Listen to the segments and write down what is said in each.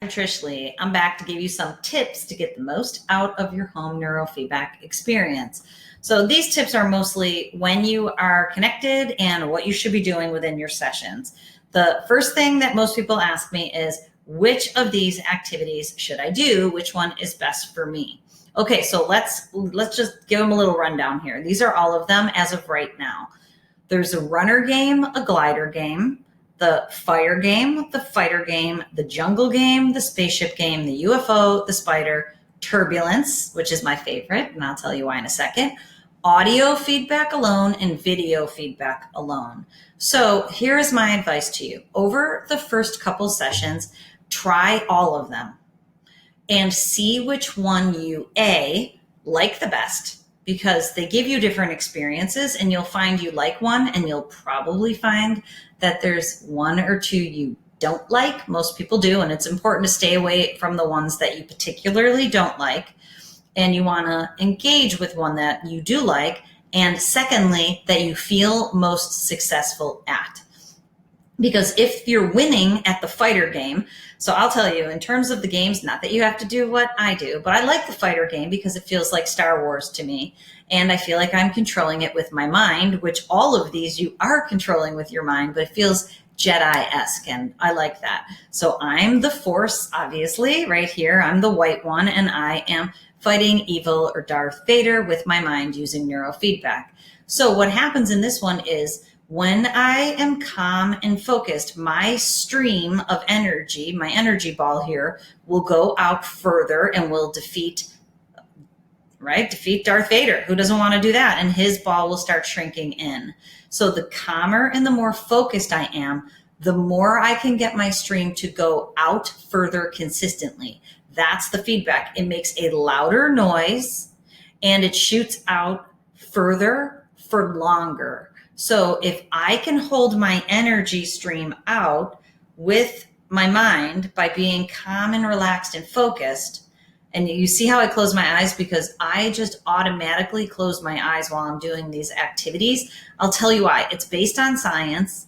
I'm Trish Leigh. I'm back to give you some tips to get the most out of your home neurofeedback experience. So these tips are mostly when you are connected and what you should be doing within your sessions. The first thing that most people ask me is, which of these activities should I do? Which one is best for me? Okay, so let's just give them a little rundown here. These are all of them as of right now. There's a runner game, a glider game, the fire game, the fighter game, the jungle game, the spaceship game, the UFO, the spider, turbulence, which is my favorite, and I'll tell you why in a second, audio feedback alone, and video feedback alone. So here is my advice to you. Over the first couple sessions, try all of them and see which one you like the best, because they give you different experiences, and you'll find you like one, and you'll probably find that there's one or two you don't like. Most people do, and it's important to stay away from the ones that you particularly don't like. And you want to engage with one that you do like, and secondly, that you feel most successful at. Because if you're winning at the fighter game, so I'll tell you, in terms of the games, not that you have to do what I do, but I like the fighter game because it feels like Star Wars to me. And I feel like I'm controlling it with my mind, which all of these you are controlling with your mind, but it feels Jedi-esque, and I like that. So I'm the Force, obviously, right here. I'm the white one, and I am fighting evil or Darth Vader with my mind using neurofeedback. So what happens in this one is, when I am calm and focused, my stream of energy, my energy ball here, will go out further and will defeat Darth Vader. Who doesn't want to do that? And his ball will start shrinking in. So the calmer and the more focused I am, the more I can get my stream to go out further consistently. That's the feedback. It makes a louder noise and it shoots out further for longer. So if I can hold my energy stream out with my mind by being calm and relaxed and focused, and you see how I close my eyes because I just automatically close my eyes while I'm doing these activities. I'll tell you why. It's based on science.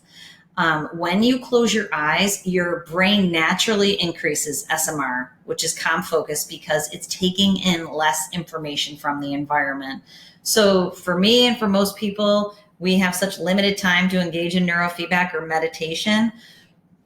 When you close your eyes, your brain naturally increases SMR, which is calm focus, because it's taking in less information from the environment. So for me and for most people, we have such limited time to engage in neurofeedback or meditation.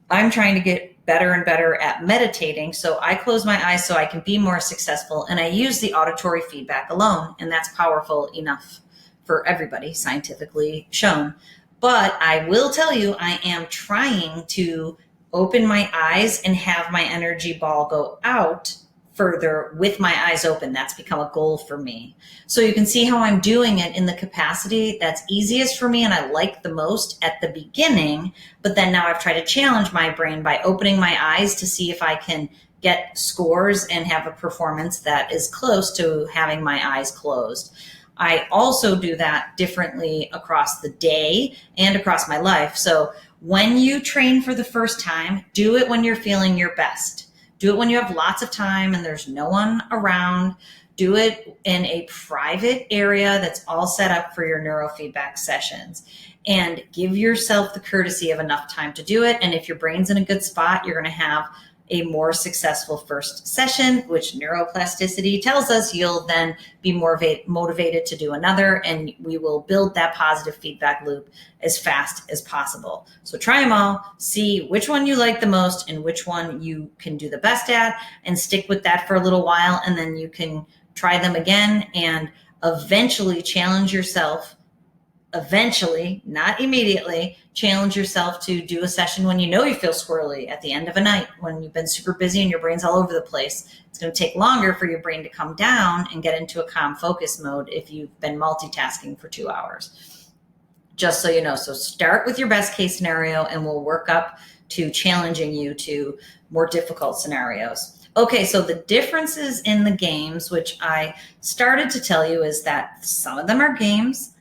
I'm trying to get better and better at meditating. So I close my eyes so I can be more successful. And I use the auditory feedback alone. And that's powerful enough for everybody, scientifically shown. But I will tell you, I am trying to open my eyes and have my energy ball go out further with my eyes open. That's become a goal for me. So you can see how I'm doing it in the capacity that's easiest for me and I like the most at the beginning. But then now I've tried to challenge my brain by opening my eyes to see if I can get scores and have a performance that is close to having my eyes closed. I also do that differently across the day and across my life. So when you train for the first time, do it when you're feeling your best. Do it when you have lots of time and there's no one around. Do it in a private area that's all set up for your neurofeedback sessions. And give yourself the courtesy of enough time to do it. And if your brain's in a good spot, you're going to have a more successful first session, which neuroplasticity tells us you'll then be more motivated to do another, and we will build that positive feedback loop as fast as possible. So try them all, see which one you like the most and which one you can do the best at, and stick with that for a little while, and then you can try them again and eventually challenge yourself. Eventually, not immediately, challenge yourself to do a session when you know you feel squirrely at the end of a night, when you've been super busy and your brain's all over the place. It's going to take longer for your brain to come down and get into a calm focus mode if you've been multitasking for 2 hours. Just so you know. So start with your best case scenario and we'll work up to challenging you to more difficult scenarios. Okay, so the differences in the games, which I started to tell you, is that some of them are games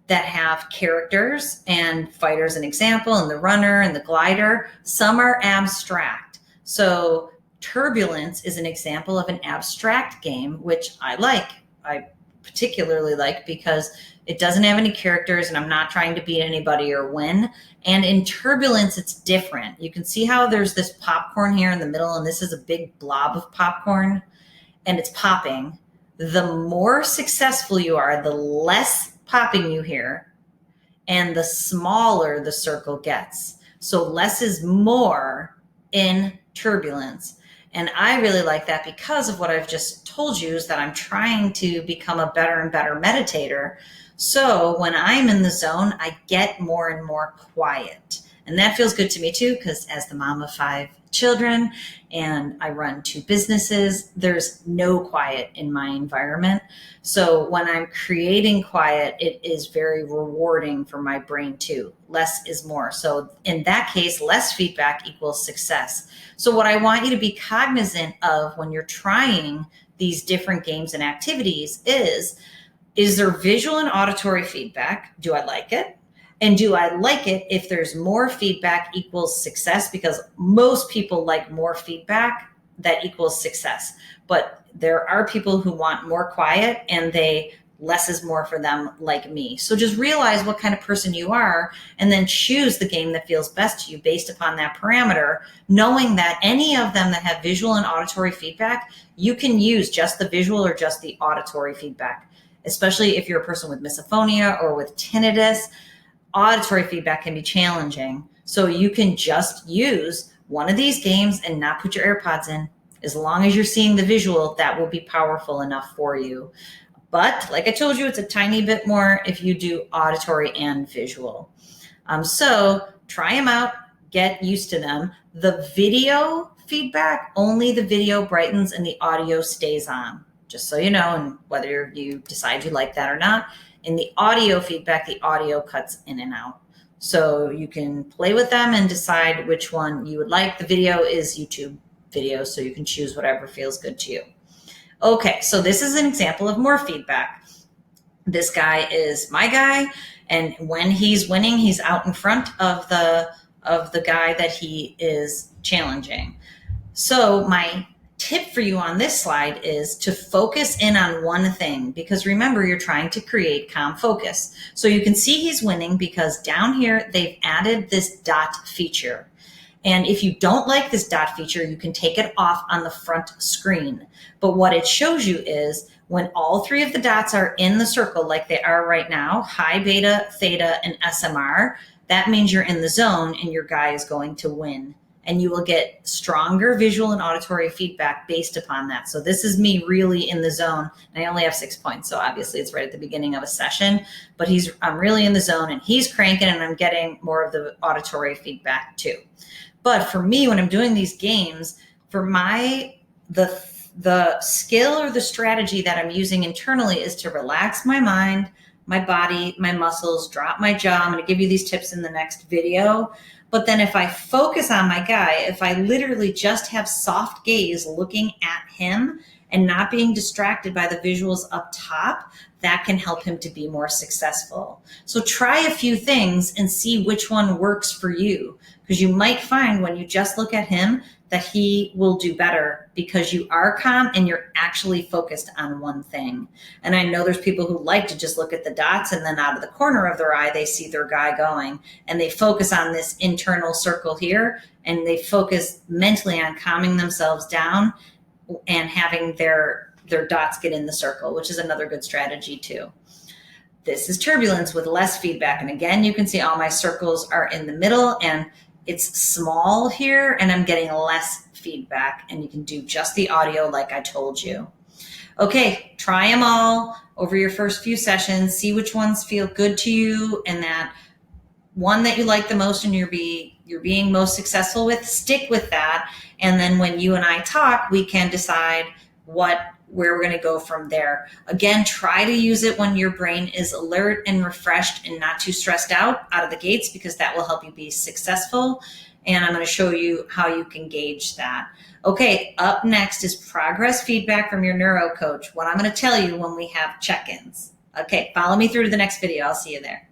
that have characters, and fighter's an example, and the runner and the glider. Some are abstract. So Turbulence is an example of an abstract game, which I like. I particularly like because it doesn't have any characters and I'm not trying to beat anybody or win. And in Turbulence, it's different. You can see how there's this popcorn here in the middle, and this is a big blob of popcorn, and it's popping. The more successful you are, the less popping you hear, and the smaller the circle gets. So less is more in Turbulence. And I really like that because of what I've just told you, is that I'm trying to become a better and better meditator. So when I'm in the zone, I get more and more quiet. And that feels good to me too, because as the mom of 5 children and I run 2 businesses, there's no quiet in my environment. So when I'm creating quiet, it is very rewarding for my brain too. Less is more. So in that case, less feedback equals success. So what I want you to be cognizant of when you're trying these different games and activities is there visual and auditory feedback? Do I like it? And do I like it if there's more feedback equals success? Because most people like more feedback that equals success. But there are people who want more quiet and less is more for them, like me. So just realize what kind of person you are and then choose the game that feels best to you based upon that parameter, knowing that any of them that have visual and auditory feedback, you can use just the visual or just the auditory feedback, especially if you're a person with misophonia or with tinnitus. Auditory feedback can be challenging. So you can just use one of these games and not put your AirPods in. As long as you're seeing the visual, that will be powerful enough for you. But like I told you, it's a tiny bit more if you do auditory and visual. So try them out, get used to them. The video feedback, only the video brightens and the audio stays on, just so you know, and whether you decide you like that or not. In the audio feedback, the audio cuts in and out. So you can play with them and decide which one you would like. The video is YouTube video, so you can choose whatever feels good to you. Okay, so this is an example of more feedback. This guy is my guy, and when he's winning, he's out in front of the guy that he is challenging. So my tip for you on this slide is to focus in on one thing, because remember, you're trying to create calm focus. So you can see he's winning because down here they've added this dot feature. And if you don't like this dot feature, you can take it off on the front screen. But what it shows you is when all 3 of the dots are in the circle like they are right now, high, beta, theta, and SMR, that means you're in the zone and your guy is going to win. And you will get stronger visual and auditory feedback based upon that. So this is me really in the zone. And I only have 6 points, so obviously it's right at the beginning of a session. But I'm really in the zone and he's cranking, and I'm getting more of the auditory feedback too. But for me, when I'm doing these games, for the skill or the strategy that I'm using internally is to relax my mind, my body, my muscles, drop my jaw. I'm going to give you these tips in the next video. But then if I focus on my guy, if I literally just have soft gaze looking at him and not being distracted by the visuals up top, that can help him to be more successful. So try a few things and see which one works for you, because you might find when you just look at him that he will do better because you are calm and you're actually focused on one thing. And I know there's people who like to just look at the dots and then out of the corner of their eye, they see their guy going and they focus on this internal circle here, and they focus mentally on calming themselves down and having their dots get in the circle, which is another good strategy too. This is Turbulence with less feedback. And again, you can see all my circles are in the middle and it's small here and I'm getting less feedback, and you can do just the audio like I told you. Okay, try them all over your first few sessions, see which ones feel good to you, and that one that you like the most and you're being most successful with, stick with that. And then when you and I talk, we can decide where we're going to go from there. Again, try to use it when your brain is alert and refreshed and not too stressed out of the gates, because that will help you be successful. And I'm going to show you how you can gauge that. Okay, up next is progress feedback from your neuro coach, what I'm going to tell you when we have check-ins. Okay, follow me through to the next video. I'll see you there.